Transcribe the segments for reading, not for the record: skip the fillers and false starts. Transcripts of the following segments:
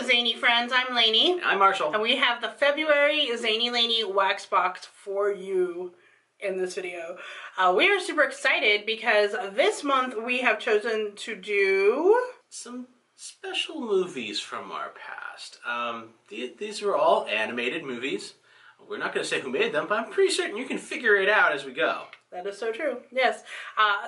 Zany friends, I'm Lainey. I'm Marshall. And we have the February Zainey Laney Wax box for you in this video. We are super excited because this month we have chosen to do some special movies from our past. These were all animated movies. We're not going to say who made them, but I'm pretty certain you can figure it out as we go. That is so true. Yes.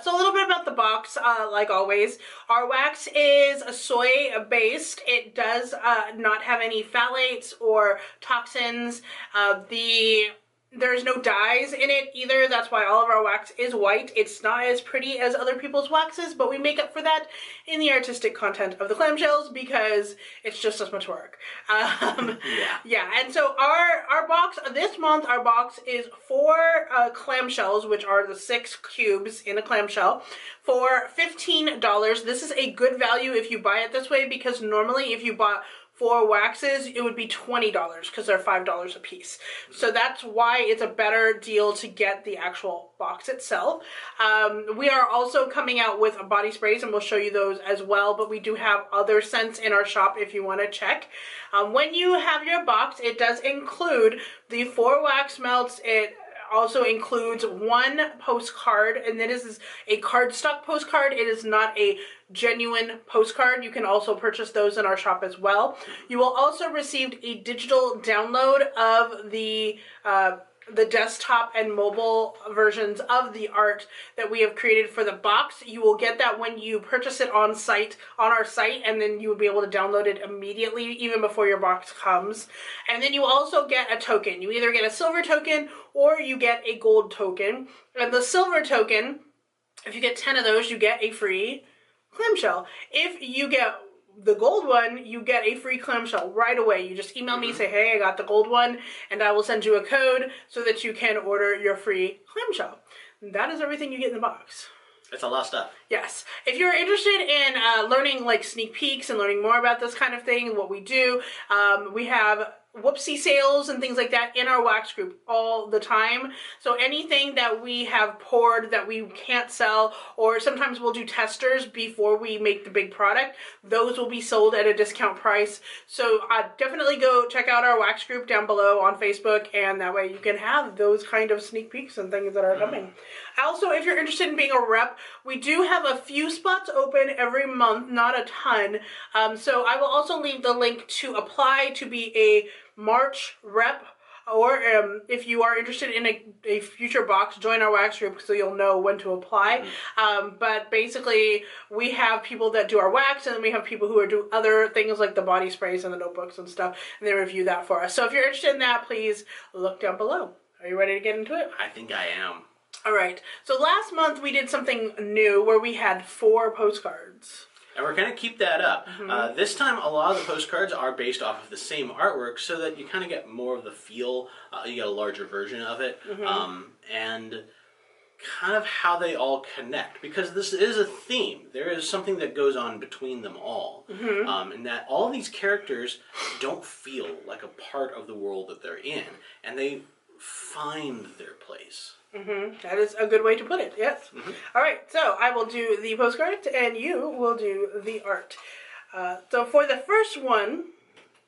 So a little bit about the box, like always. Our wax is soy-based. It does not have any phthalates or toxins. There's no dyes in it either. That's why all of our wax is white. It's not as pretty as other people's waxes, but we make up for that in the artistic content of the clamshells because it's just as much work. Yeah, and so our box, this month, our box is 4 clamshells, which are the 6 cubes in a clamshell, for $15. This is a good value if you buy it this way because normally if you bought 4 waxes, it would be $20 because they're $5 a piece. So that's why it's a better deal to get the actual box itself. We are also coming out with body sprays, and we'll show you those as well, but we do have other scents in our shop if you want to check. When you have your box, it does include the 4 wax melts. It also includes 1 postcard, and this is a cardstock postcard. It is not a genuine postcard. You can also purchase those in our shop as well. You will also receive a digital download of the desktop and mobile versions of the art that we have created for the box. You will get that when you purchase it on our site, and then you will be able to download it immediately, even before your box comes. And then you also get a token. You either get a silver token or you get a gold token. And the silver token, if you get 10 of those, you get a free clamshell. If you get the gold one, you get a free clamshell right away. You just email me, say, hey, I got the gold one, and I will send you a code so that you can order your free clamshell. That is everything you get in the box. It's a lot of stuff. Yes. If you're interested in learning like sneak peeks and learning more about this kind of thing, what we do, we have whoopsie sales and things like that in our wax group all the time. So anything that we have poured that we can't sell, or sometimes we'll do testers before we make the big product, those will be sold at a discount price. So definitely go check out our wax group down below on Facebook, and that way you can have those kind of sneak peeks and things that are coming. Also, if you're interested in being a rep, we do have a few spots open every month, not a ton. So I will also leave the link to apply to be a March rep, or if you are interested in a future box, join our wax group so you'll know when to apply. But basically, we have people that do our wax, and then we have people who do other things like the body sprays and the notebooks and stuff, and they review that for us. So if you're interested in that, please look down below. Are you ready to get into it? I think I am. All right. So last month we did something new where we had 4 postcards. And we're going to keep that up. This time, a lot of the postcards are based off of the same artwork so that you kind of get more of the feel. You get a larger version of it. And kind of how they all connect. Because this is a theme. There is something that goes on between them all. And that all these characters don't feel like a part of the world that they're in. And they find their place. That is a good way to put it, yes. All right, so I will do the postcards and you will do the art. So for the first one,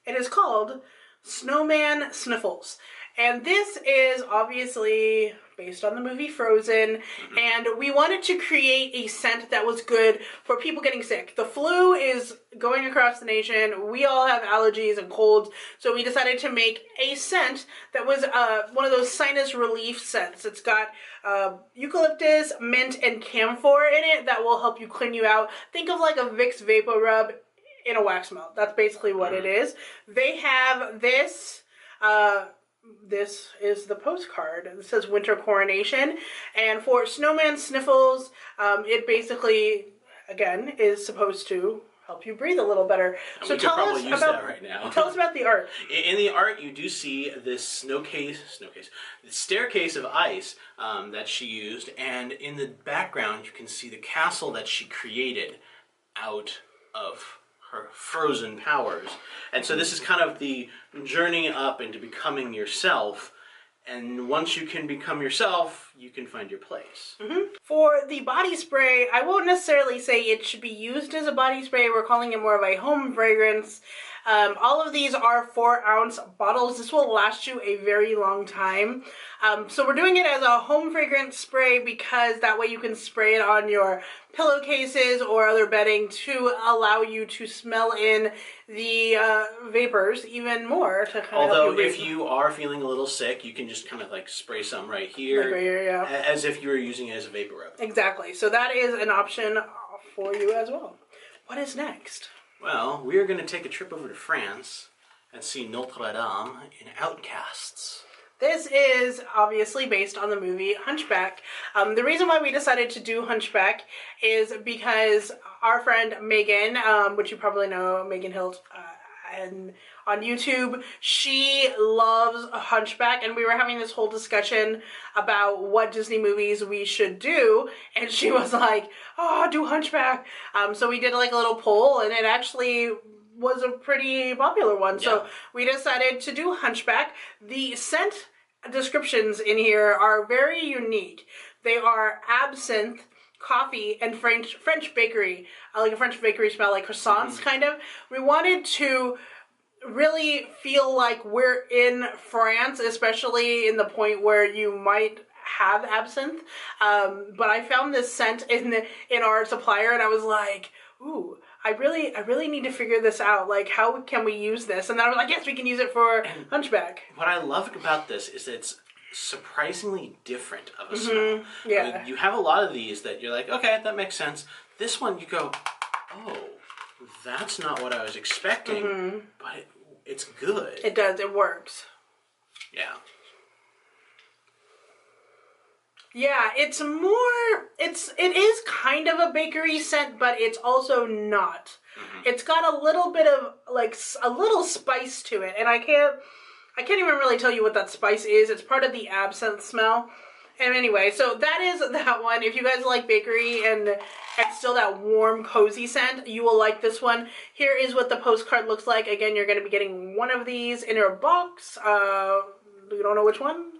it is called Snowman Sniffles. And this is obviously based on the movie Frozen, and we wanted to create a scent that was good for people getting sick. The flu is going across the nation. We all have allergies and colds, so we decided to make a scent that was one of those sinus relief scents. It's got eucalyptus, mint, and camphor in it that will help you clean you out. Think of like a Vicks Vapor Rub in a wax melt. That's basically what it is. They have this. This is the postcard. It says Winter Coronation. And for Snowman Sniffles, it basically, again, is supposed to help you breathe a little better. And so tell us about the art. In the art, you do see this the staircase of ice that she used, and in the background, you can see the castle that she created out of her frozen powers. And so this is kind of the journey up into becoming yourself, and once you can become yourself, you can find your place. For the body spray, I won't necessarily say it should be used as a body spray. We're calling it more of a home fragrance. All of these are 4-ounce bottles. This will last you a very long time. So we're doing it as a home fragrance spray because that way you can spray it on your pillowcases or other bedding to allow you to smell in the vapors even more. To kind of help you if you are feeling a little sick, you can just kind of like spray some right here, like right here, yeah, as if you were using it as a vapor rub. Exactly. So that is an option for you as well. What is next? Well, we are going to take a trip over to France and see Notre Dame in Outcasts. This is obviously based on the movie Hunchback. The reason why we decided to do Hunchback is because our friend Megan, which you probably know, Megan Hilt, and on YouTube, she loves Hunchback, and we were having this whole discussion about what Disney movies we should do, and she was like, oh, do Hunchback. So we did like a little poll, and it actually was a pretty popular one. Yeah. So we decided to do Hunchback. The scent descriptions in here are very unique. They are absinthe, coffee, and French bakery, like a French bakery smell, like croissants kind of. We wanted to really feel like we're in France, especially in the point where you might have absinthe. But I found this scent in our supplier, and I was like, ooh, I really need to figure this out. Like, how can we use this? And then I was like, yes, we can use it for Hunchback. What I loved about this is it's surprisingly different of a smell. Yeah. I mean, you have a lot of these that you're like, okay, that makes sense. This one, you go, oh, that's not what I was expecting, but it's good. It does. It works. Yeah. Yeah, it is kind of a bakery scent, but it's also not. It's got a little bit of, like, a little spice to it, and I can't even really tell you what that spice is. It's part of the absinthe smell. And anyway, so that is that one. If you guys like bakery and still that warm, cozy scent, you will like this one. Here is what the postcard looks like. Again, you're going to be getting one of these in your box. You don't know which one?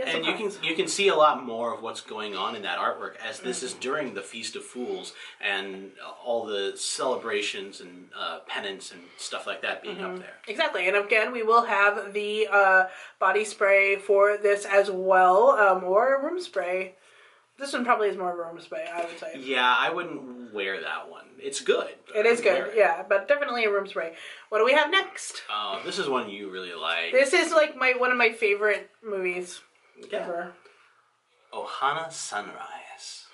And you can see a lot more of what's going on in that artwork, as this is during the Feast of Fools and all the celebrations and penance and stuff like that being up there. Exactly, and again, we will have the body spray for this as well, or a room spray. This one probably is more of a room spray, I would say. Yeah, I wouldn't wear that one. It's good. It is good, yeah, but definitely a room spray. What do we have next? This is one you really like. This is like one of my favorite movies ever. Ohana Sunrise.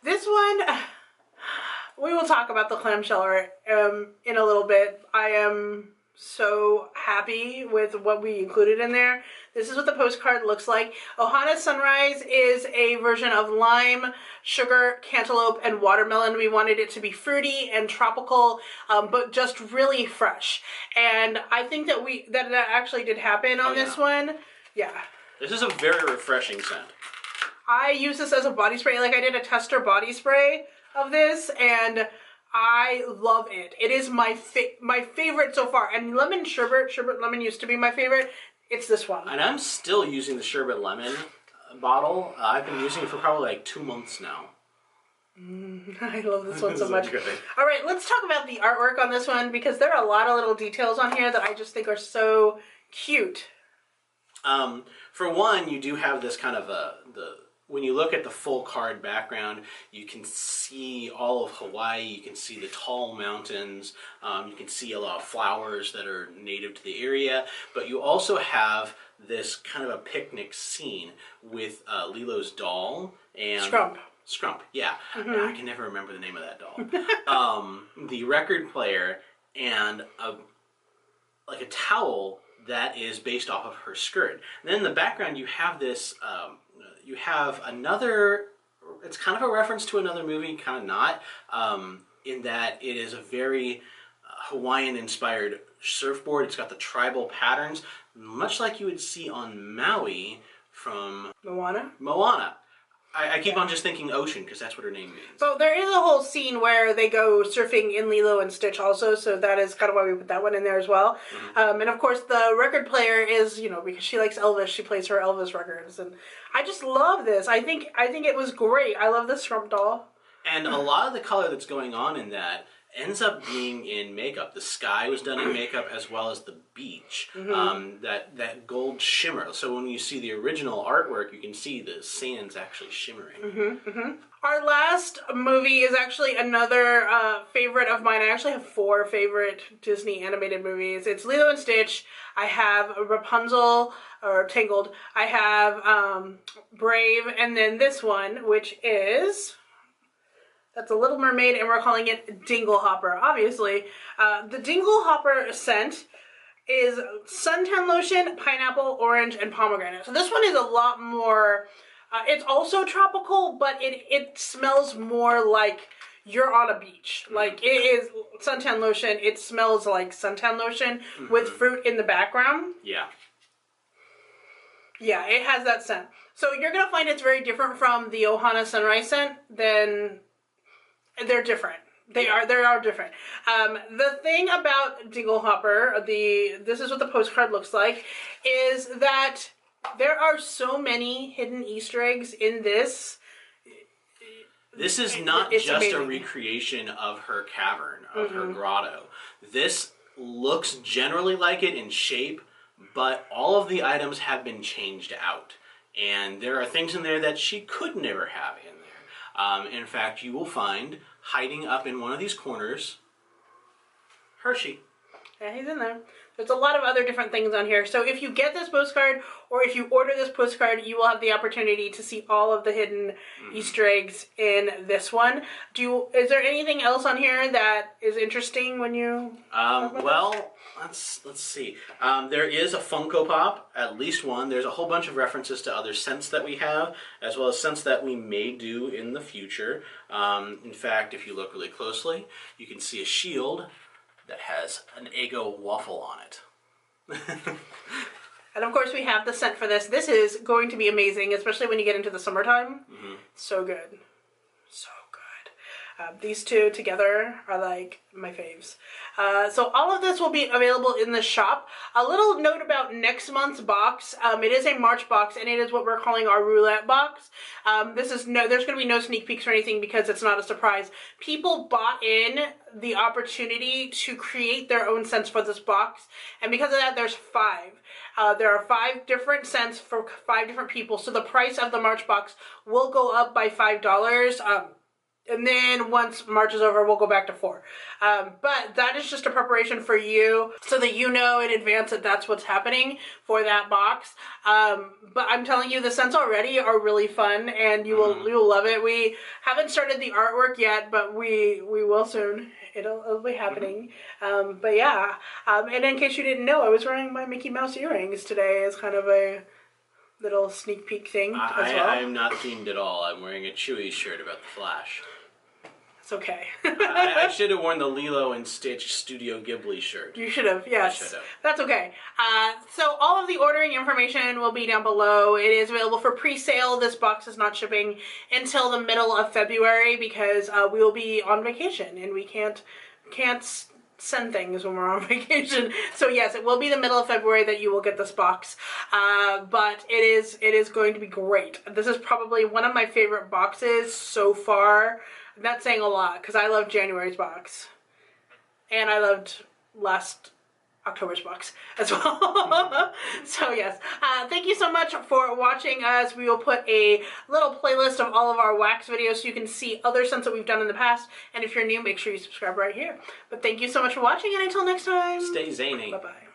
This one, we will talk about the clamshell in a little bit. I am so happy with what we included in there. This is what the postcard looks like. Ohana Sunrise is a version of lime, sugar, cantaloupe, and watermelon. We wanted it to be fruity and tropical, but just really fresh. And I think that that actually did happen on this one. Yeah. This is a very refreshing scent. I use this as a body spray. Like, I did a tester body spray of this, and I love it. It is my favorite so far. And lemon sherbet lemon used to be my favorite. It's this one. And I'm still using the sherbet lemon bottle. I've been using it for probably like 2 months now. I love this one so much. All right, let's talk about the artwork on this one, because there are a lot of little details on here that I just think are so cute. For one, you do have this kind of when you look at the full card background, you can see all of Hawaii, you can see the tall mountains, you can see a lot of flowers that are native to the area, but you also have this kind of a picnic scene with Lilo's doll and... Scrump, yeah. I can never remember the name of that doll. The record player and like a towel that is based off of her skirt. And then in the background you have this, you have another, it's kind of a reference to another movie, kind of not, in that it is a very Hawaiian-inspired surfboard. It's got the tribal patterns, much like you would see on Maui from... Moana. I keep on just thinking ocean, because that's what her name means. So there is a whole scene where they go surfing in Lilo and Stitch also, so that is kind of why we put that one in there as well. And of course the record player is, because she likes Elvis, she plays her Elvis records. And I just love this. I think it was great. I love this Scrump doll. And a lot of the color that's going on in that, ends up being in makeup. The sky was done in makeup as well as the beach. That gold shimmer. So when you see the original artwork, you can see the sands actually shimmering. Our last movie is actually another favorite of mine. I actually have 4 favorite Disney animated movies. It's Lilo and Stitch. I have Rapunzel, or Tangled. I have Brave, and then this one, which is... That's a Little Mermaid, and we're calling it Dingle Hopper, obviously. The Dingle Hopper scent is suntan lotion, pineapple, orange, and pomegranate. So this one is a lot more... it's also tropical, but it smells more like you're on a beach. Like, it is suntan lotion. It smells like suntan lotion with fruit in the background. Yeah. Yeah, it has that scent. So you're going to find it's very different from the Ohana Sunrise scent than... They're different. They are different. The thing about Dingle Hopper, this is what the postcard looks like, is that there are so many hidden Easter eggs in this. This is not just amazing. a recreation of her cavern, of her grotto. This looks generally like it in shape, but all of the items have been changed out. And there are things in there that she could never have in there. In fact, you will find, hiding up in one of these corners, Hershey. Yeah, he's in there. There's a lot of other different things on here. So if you get this postcard, or if you order this postcard, you will have the opportunity to see all of the hidden Easter eggs in this one. Is there anything else on here that is interesting when you... well, let's see. There is a Funko Pop, at least one. There's a whole bunch of references to other scents that we have, as well as scents that we may do in the future. In fact, if you look really closely, you can see a shield that has an Eggo waffle on it. And of course we have the scent for this. This is going to be amazing, especially when you get into the summertime. So good. So good. These two together are like my faves. So all of this will be available in the shop. A little note about next month's box. It is a March box, and it is what we're calling our roulette box. There's going to be no sneak peeks or anything because it's not a surprise. People bought in the opportunity to create their own scents for this box, and because of that, there's 5. There are 5 different scents for 5 different people, so the price of the March box will go up by $5. And then once March is over, we'll go back to 4. But that is just a preparation for you so that you know in advance that that's what's happening for that box. But I'm telling you, the scents already are really fun, and you will love it. We haven't started the artwork yet, but we will soon. It'll be happening. But yeah, and in case you didn't know, I was wearing my Mickey Mouse earrings today as kind of a little sneak peek thing as well. I'm not themed at all. I'm wearing a Chewie shirt about the Flash. It's okay. I should have worn the Lilo and Stitch Studio Ghibli shirt. You should have, yes. I should have. That's okay. So all of the ordering information will be down below. It is available for pre-sale. This box is not shipping until the middle of February because we will be on vacation and we can't send things when we're on vacation. So yes, it will be the middle of February that you will get this box. But it is going to be great. This is probably one of my favorite boxes so far. That's saying a lot because I love January's box. And I loved last October's box as well. So yes, thank you so much for watching us. We will put a little playlist of all of our wax videos so you can see other scents that we've done in the past. And if you're new, make sure you subscribe right here. But thank you so much for watching, and until next time, stay zany. Bye-bye.